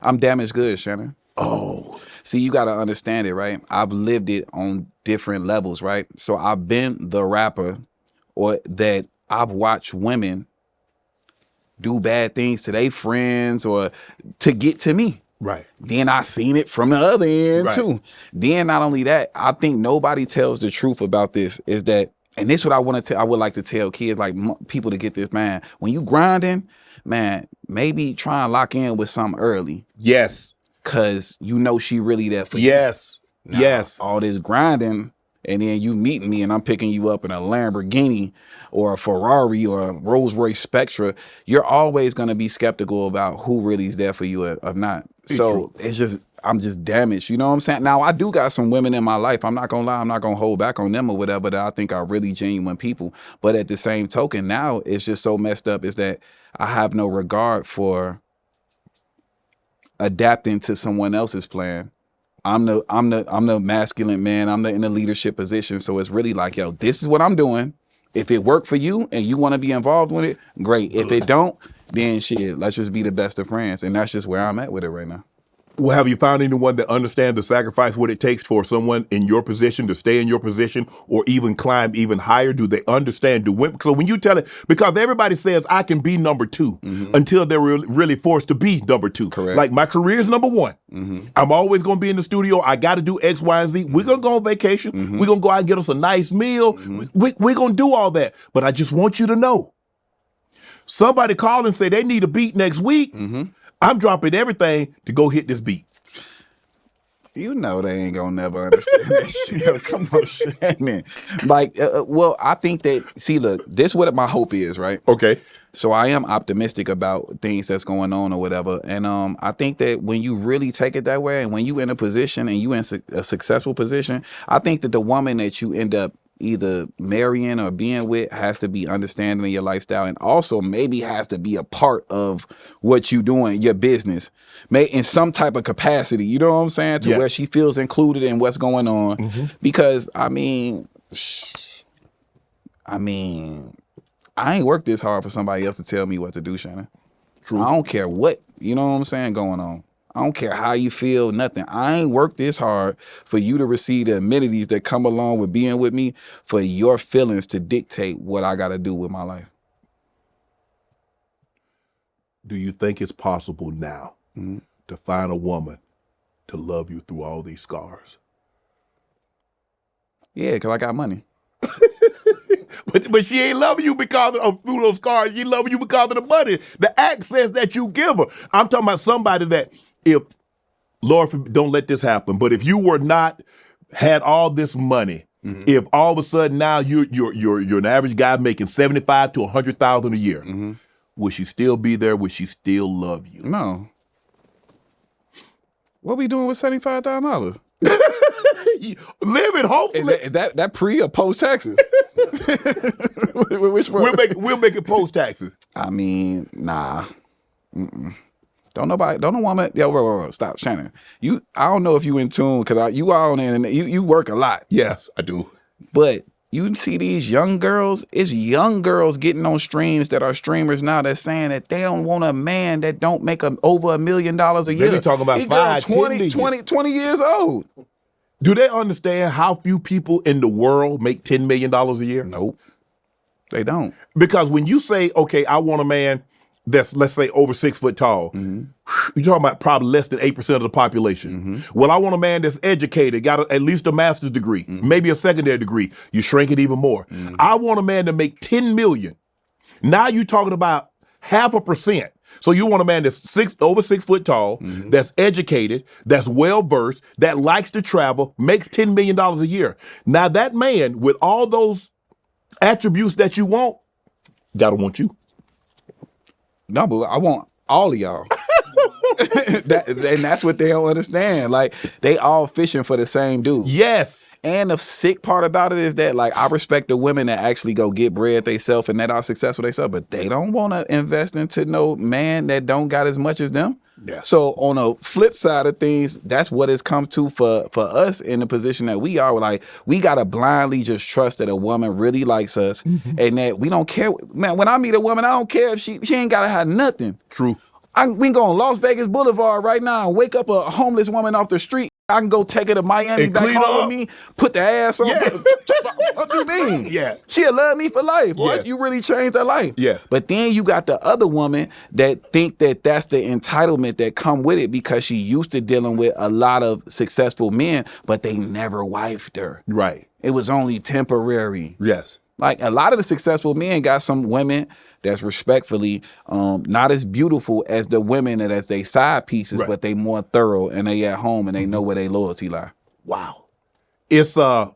I'm damaged goods, Shannon. Oh. See, you got to understand it, right? I've lived it on different levels, right? So I've been the rapper or that I've watched women do bad things to their friends or to get to me. Right. Then I seen it from the other end Right. too. Then not only that, I think nobody tells the truth about this is that, and this is what I would like to tell kids, like people to get this, man. When you grinding, man, maybe try and lock in with something early. Yes. Cause you know she really there for you. Yes. Now, yes. all this grinding, and then you meeting me and I'm picking you up in a Lamborghini or a Ferrari or a Rolls Royce Spectra, you're always going to be skeptical about who really is there for you or not. So it's just, I'm just damaged. You know what I'm saying? Now, I do got some women in my life. I'm not going to lie. I'm not going to hold back on them or whatever that I think are really genuine people. But at the same token, now it's just so messed up is that I have no regard for adapting to someone else's plan. I'm the masculine man. I'm in the leadership position. So it's really like, yo, this is what I'm doing. If it worked for you and you want to be involved with it, great. If it don't, then shit, let's just be the best of friends. And that's just where I'm at with it right now. Well, have you found anyone that understands the sacrifice, what it takes for someone in your position to stay in your position or even climb even higher? Do they understand? So when you tell it, because everybody says I can be number two until they're really forced to be number two. Correct. Like my career is number one. I'm always going to be in the studio. I got to do X, Y, and Z. We're going to go on vacation. We're going to go out and get us a nice meal. We're going to do all that. But I just want you to know, somebody call and say they need a beat next week. I'm dropping everything to go hit this beat. You know they ain't gonna never understand that shit. Yo, come on, Shannon. Like, well, I think that, see, look, this is what my hope is, right? Okay. So I am optimistic about things that's going on or whatever. And I think that when you really take it that way and when you in a position and you in a successful position, I think that the woman that you end up either marrying or being with has to be understanding of your lifestyle and also maybe has to be a part of what you doing, your business, in some type of capacity, you know what I'm saying? To where she feels included in what's going on. Because I ain't worked this hard for somebody else to tell me what to do, Shannon. True. I don't care what, you know what I'm saying, going on. I don't care how you feel, nothing. I ain't worked this hard for you to receive the amenities that come along with being with me for your feelings to dictate what I got to do with my life. Do you think it's possible now to find a woman to love you through all these scars? Yeah, because I got money. But she ain't loving you because of through those scars. She loving you because of the money, the access that you give her. I'm talking about somebody that, if, Lord, don't let this happen, but if you were not, had all this money, if all of a sudden now you're an average guy making $75,000 to $100,000 a year, would she still be there? Would she still love you? No. What we doing with $75,000? Living, hopefully. Is that pre or post taxes? Which one? We'll make it post taxes. I mean, nah. Don't no woman. Yo, stop, Shannon. I don't know if you in tune because you are on the internet. You work a lot. Yes, I do. But you see these young girls. It's young girls getting on streams that are streamers now that's saying that they don't want a man that don't make over $1 million a year. They be talking about 5, 20 years old. Do they understand how few people in the world make $10 million a year? Nope. They don't. Because when you say, okay, I want a man that's, let's say, over 6 foot tall, you're talking about probably less than 8% of the population. Well, I want a man that's educated, got at least a master's degree, maybe a secondary degree. You shrink it even more. I want a man to make $10 million. Now you're talking about 0.5%. So you want a man that's over 6 foot tall, that's educated, that's well-versed, that likes to travel, makes $10 million a year. Now that man with all those attributes that you want, gotta want you. No, but I want all of y'all. And that's what they don't understand. Like, they all fishing for the same dude. Yes. And the sick part about it is that, like, I respect the women that actually go get bread themselves and that are successful themselves, but they don't want to invest into no man that don't got as much as them. Yeah. So on a flip side of things, that's what it's come to for us in the position that we are. Like, we got to blindly just trust that a woman really likes us and that we don't care. Man, when I meet a woman, I don't care if she ain't got to have nothing. True. We can go on Las Vegas Boulevard right now and wake up a homeless woman off the street. I can go take her to Miami And back clean home up. with me, put the ass on. Yeah. What do you mean? Yeah. She'll love me for life. Yeah. What? You really changed her life. Yeah. But then you got the other woman that think that that's the entitlement that come with it because she used to dealing with a lot of successful men, but they never wifed her. Right. It was only temporary. Yes. Like a lot of the successful men got some women that's respectfully not as beautiful as the women that as they side pieces, Right. but they more thorough and they at home and they know where they loyalty lie. Wow. It's I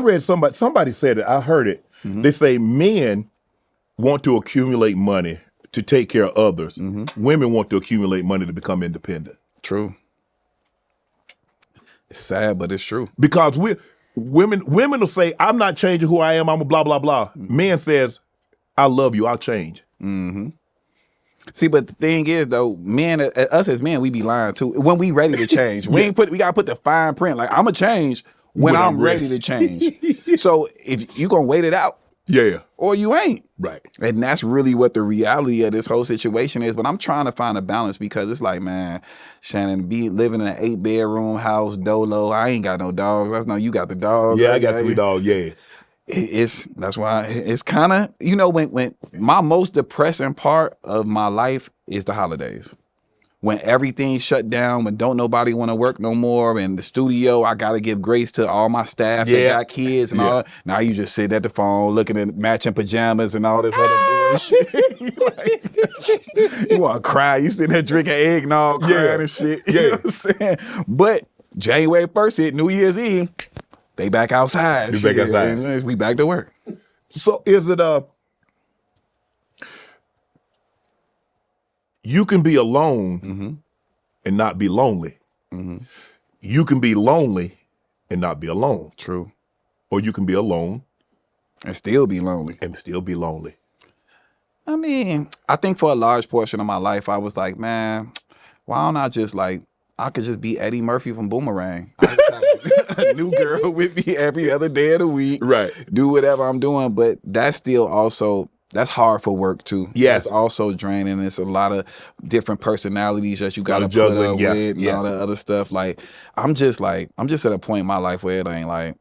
read somebody said it, I heard it. They say men want to accumulate money to take care of others. Women want to accumulate money to become independent. True. It's sad, but it's true. Because women will say, I'm not changing who I am, I'm a blah, blah, blah. Men says, I love you, I'll change. See, but the thing is, though, men, us as men, we be lying too. When we ready to change, we gotta put the fine print. Like I'm gonna change when I'm ready to change. So if you gonna wait it out, Yeah. or you ain't. Right. And that's really what the reality of this whole situation is. But I'm trying to find a balance because it's like, man, Shannon, be living in an 8-bedroom house, dolo. I ain't got no dogs. That's no, you got the dogs. Yeah, I got 3 dogs, yeah. That's why it's kind of, you know, when my most depressing part of my life is the holidays. When everything shut down, when don't nobody want to work no more, and the studio, I got to give grace to all my staff that got kids and all. Now you just sit at the phone looking at matching pajamas and all this other bullshit. You want to cry. You sitting there drinking eggnog, crying and shit. You know what I'm saying? But January 1st hit, New Year's Eve, they back outside. They back outside. We back to work. So is it you can be alone and not be lonely. You can be lonely and not be alone. True. Or you can be alone and still be lonely. I mean, I think for a large portion of my life, I was like, man, why don't I just I could just be Eddie Murphy from Boomerang. I just have a new girl with me every other day of the week. Right. Do whatever I'm doing. But that's still also, that's hard for work too. Yes. It's also draining. It's a lot of different personalities that you got to put juggling, up with and all that other stuff. Like, I'm just at a point in my life where it ain't like,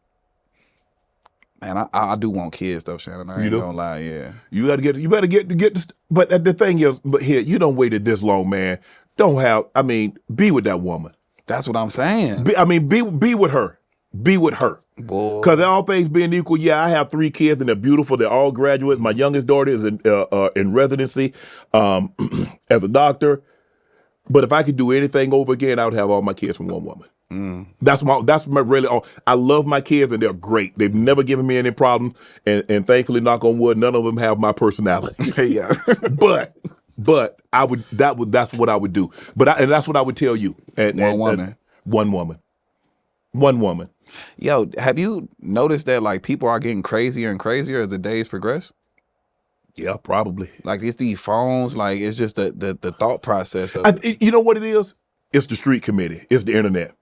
man, I do want kids though, Shannon. I ain't gonna lie, yeah. You better get this. But the thing is, but here, you don't waited this long, man. Be with that woman. That's what I'm saying. Be with her. Be with her. Because all things being equal, I have 3 kids and they're beautiful. They're all graduates. My youngest daughter is in residency as a doctor. But if I could do anything over again, I would have all my kids from one woman. That's my really. I love my kids and they're great. They've never given me any problems, and thankfully, knock on wood, none of them have my personality. Yeah, but I would that's what I would do. And that's what I would tell you. One woman. Yo, have you noticed that like people are getting crazier and crazier as the days progress? Yeah, probably. Like it's these phones. Like it's just the thought process of you know what it is? It's the street committee. It's the internet.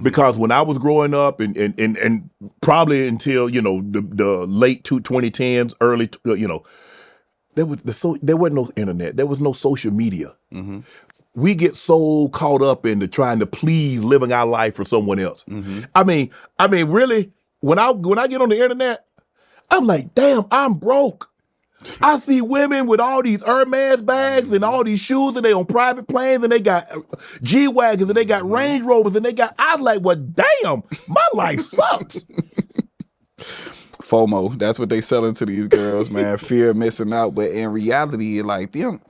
Because when I was growing up and probably until, the late 2010s, early, there wasn't no internet. There was no social media. We get so caught up into trying to please living our life for someone else. I mean, really, when I get on the internet, I'm like, damn, I'm broke. I see women with all these Hermes bags and all these shoes, and they on private planes, and they got G-Wagons, and they got Range Rovers, and I was like, well, damn, my life sucks. FOMO. That's what they selling to these girls, man. Fear of missing out. But in reality, like them,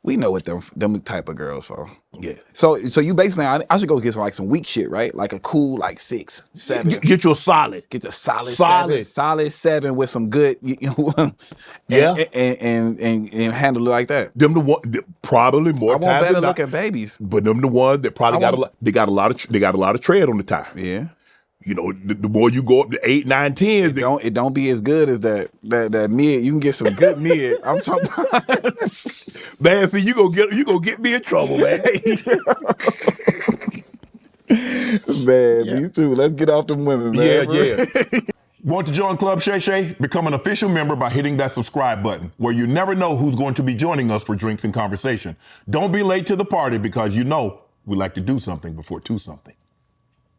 we know what them type of girls for. Yeah. So you basically, I should go get some weak shit, right? Like a cool 6, 7. Get you a solid. Get a solid 7 with some good, and handle it like that. Them the one, probably more. I want better looking babies, but them the ones that probably got a lot of tread on the tire. Yeah. The more you go up to 8, 9, 10, it don't be as good as that mid. You can get some good mid. I'm talking about man. See, you gonna get me in trouble, man. Man, me too. Let's get off them women, man. Yeah. Want to join Club Shay Shay? Become an official member by hitting that subscribe button, where you never know who's going to be joining us for drinks and conversation. Don't be late to the party because you know we like to do something before two something.